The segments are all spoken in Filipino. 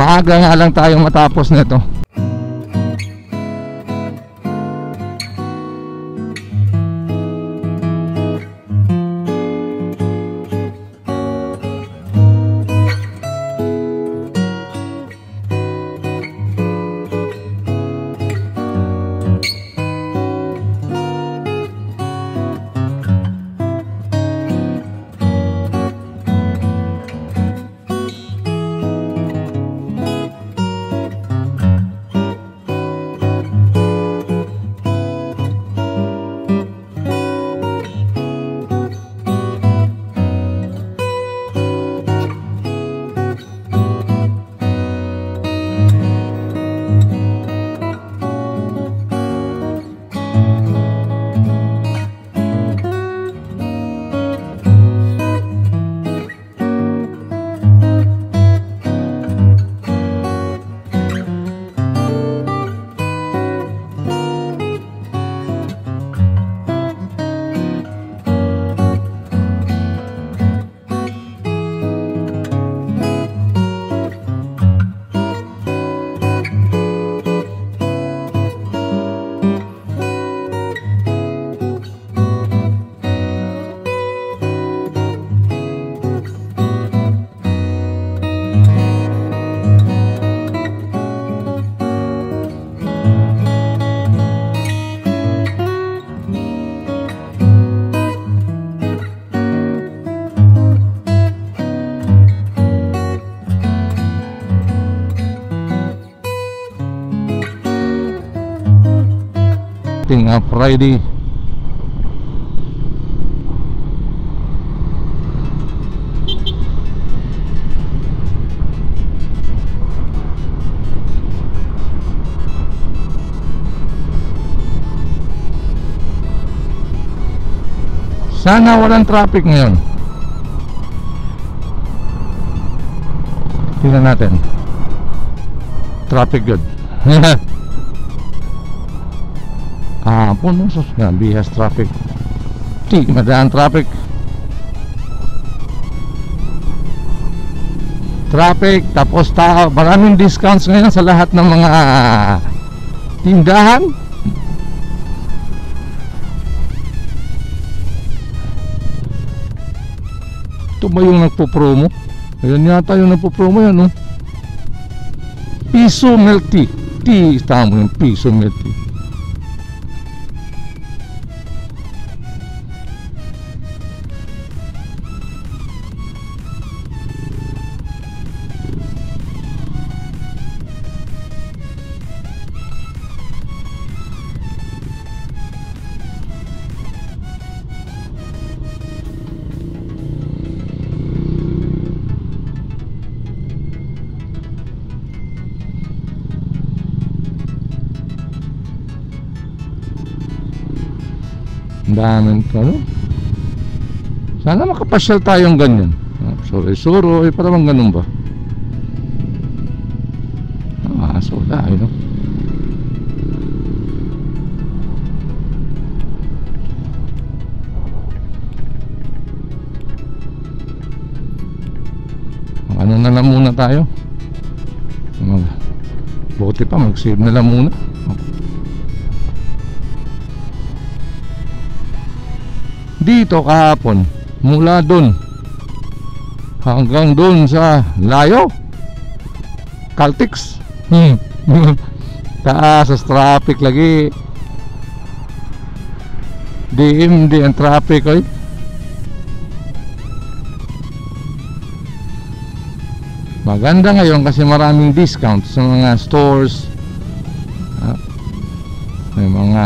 Maaga nga lang tayong matapos nito. Friday. Sana walang traffic ngayon. Tingnan natin. Traffic good. Kahapon no, sus nga, bihas traffic. Di madaan traffic. Traffic, tapos tao. Maraming discounts ngayon sa lahat ng mga tindahan. Ito ba yung nagpo-promo? Ayan yata yung nagpo-promo yan, no? Piso milk tea. Tea, tama yung piso milk tea. daming ano. Sana makapasyal tayong ganyan. Suroy-suroy, parang ganun ba? So wala, you know. Ano na lang muna tayo. Buti pa, mag-save na lang muna. Dito kahapon, mula dun hanggang dun sa layo, Caltex. Taas sa traffic lagi. DMD ang traffic ay. Maganda ngayon kasi maraming discount sa mga stores. May mga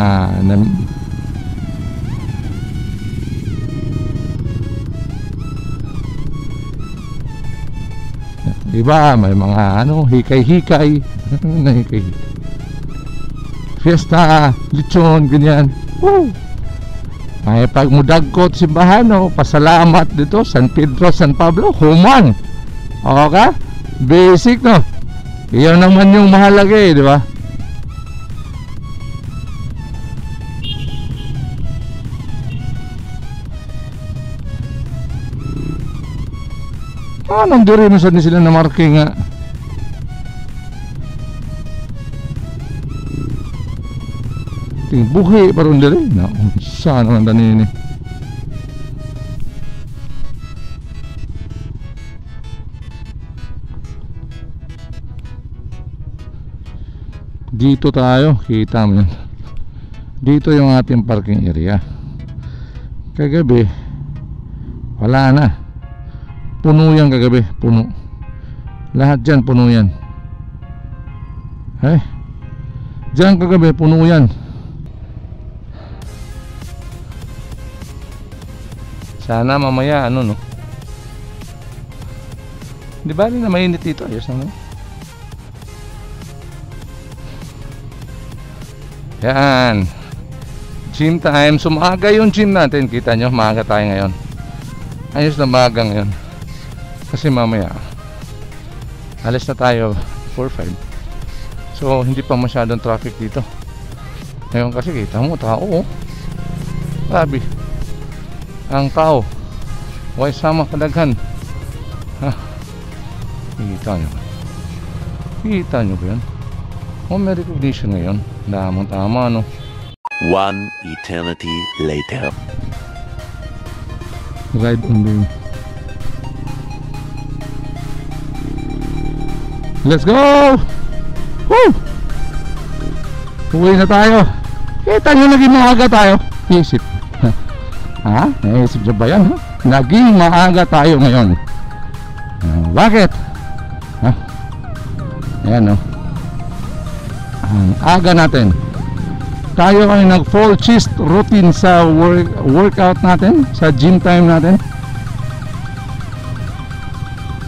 diba, may mga ano, hikay-hikay. Fiesta, lechon, ganyan. Woo! May pagmudagkot simbahan, oh, pasalamat dito, San Pedro, San Pablo, human. Okay? Basic, no? Iyon naman yung mahalaga eh, di ba? Nandiri mo saan sila na marking nga. Ting buhi parang diri na. Saan naman tanin eh. Dito tayo, kita mo yan. Dito yung ating parking area. Kagabi wala na. Puno yan kagabi, puno. Lahat dyan puno yan. Dyan kagabi puno yan. Sana mamaya ano, no? Di ba rin na mainit dito? Ayos naman. Yan. Gym time. Sumaga yung gym natin. Kita nyo, maaga tayo ngayon. Ayos na maaga ngayon. Kasi mamaya alis na tayo 4-5. So hindi pa masyadong traffic dito. Ngayon kasi kita mo tao, oh. Sabi ang tao why sama kadaghan. Kita nyo ba yan? May recognition ngayon. Damang tama, no? One eternity later. Ride on the... Let's go! Woo! Uwi na tayo. Kita nyo naging maaga tayo. Isip. Ha? Naisip nyo ba yan? Ha? Naging maaga tayo ngayon. Bakit? Ha? Ayan, no? Ang aga natin. Tayo ay nag full chest routine sa workout natin, sa gym time natin.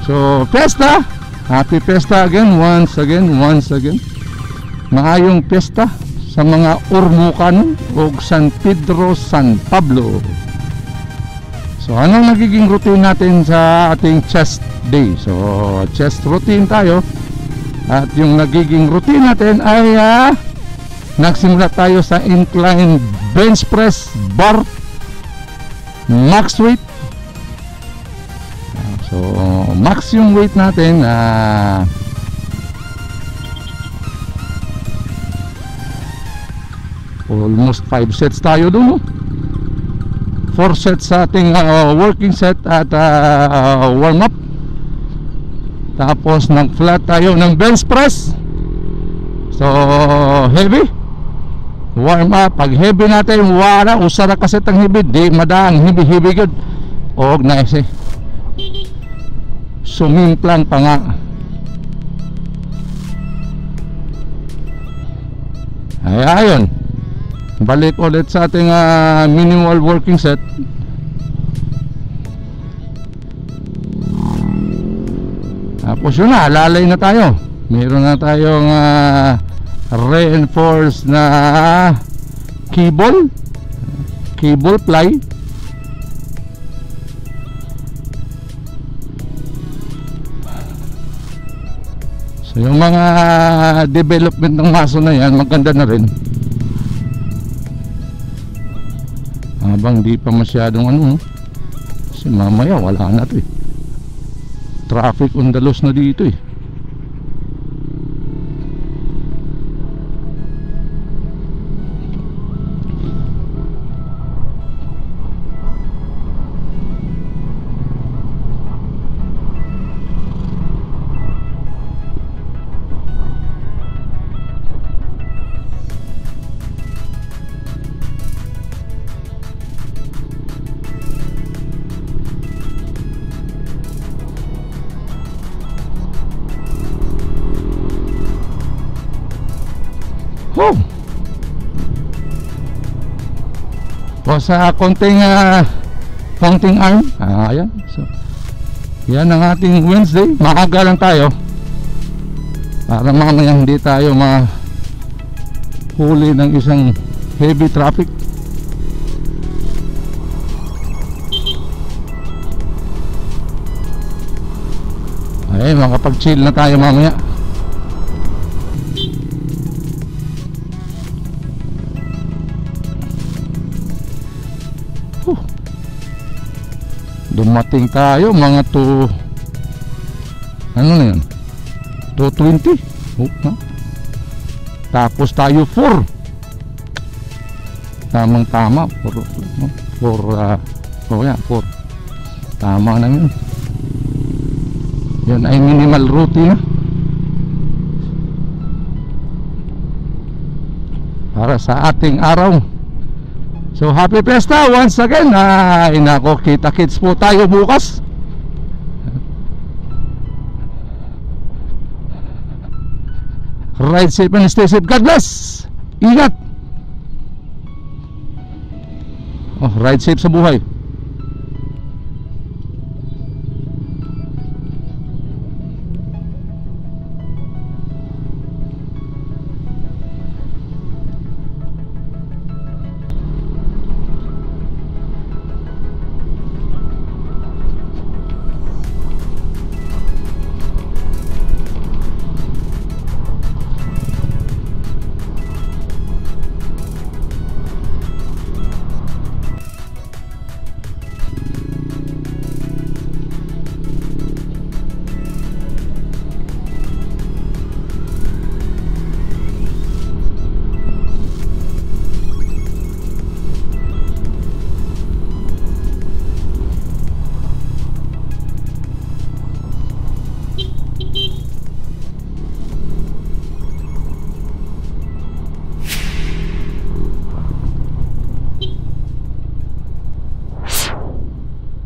So, Fiesta! Happy Fiesta again, once again. Maayong Fiesta sa mga Urmukan o San Pedro, San Pablo. So, anong nagiging routine natin sa ating chest day? So, chest routine tayo. At yung nagiging routine natin ay nagsimula tayo sa incline bench press bar max weight. So max yung weight natin, almost 5 sets tayo dun, no? 4 sets sa ating working set at warm up. Tapos nag-flat tayo ng bench press. So heavy. Warm up. Pag heavy natin, wala. Usara kasi tang heavy. Di madang heavy good. Og nice eh. Sumimplang pa nga. Ay ayun. Balik ulit sa ating minimal working set. Tapos yun na, lalay na tayo. Meron na tayong reinforced na cable. cable ply. So yung mga development ng maso na yan, maganda na rin. Habang di pa masyadong ano, kasi mamaya wala na to eh. Traffic on the loose na dito eh. Oh. O sa konting arm, ayan. So, yan ang ating Wednesday. Maaga lang tayo para mamaya hindi tayo mahuli ng isang heavy traffic. Ay, makapag-chill na tayo mamaya. Dumating tayo mga ano na yan, 2:20. Tapos tayo 4. Tamang tama 4, 4. Tama na yun. Yan ay minimal routine na para sa ating araw. So happy Fiesta once again. Ay nako, kita-kits po tayo bukas. Ride safe and stay safe. God bless. Ingat. Oh, ride safe sa buhay.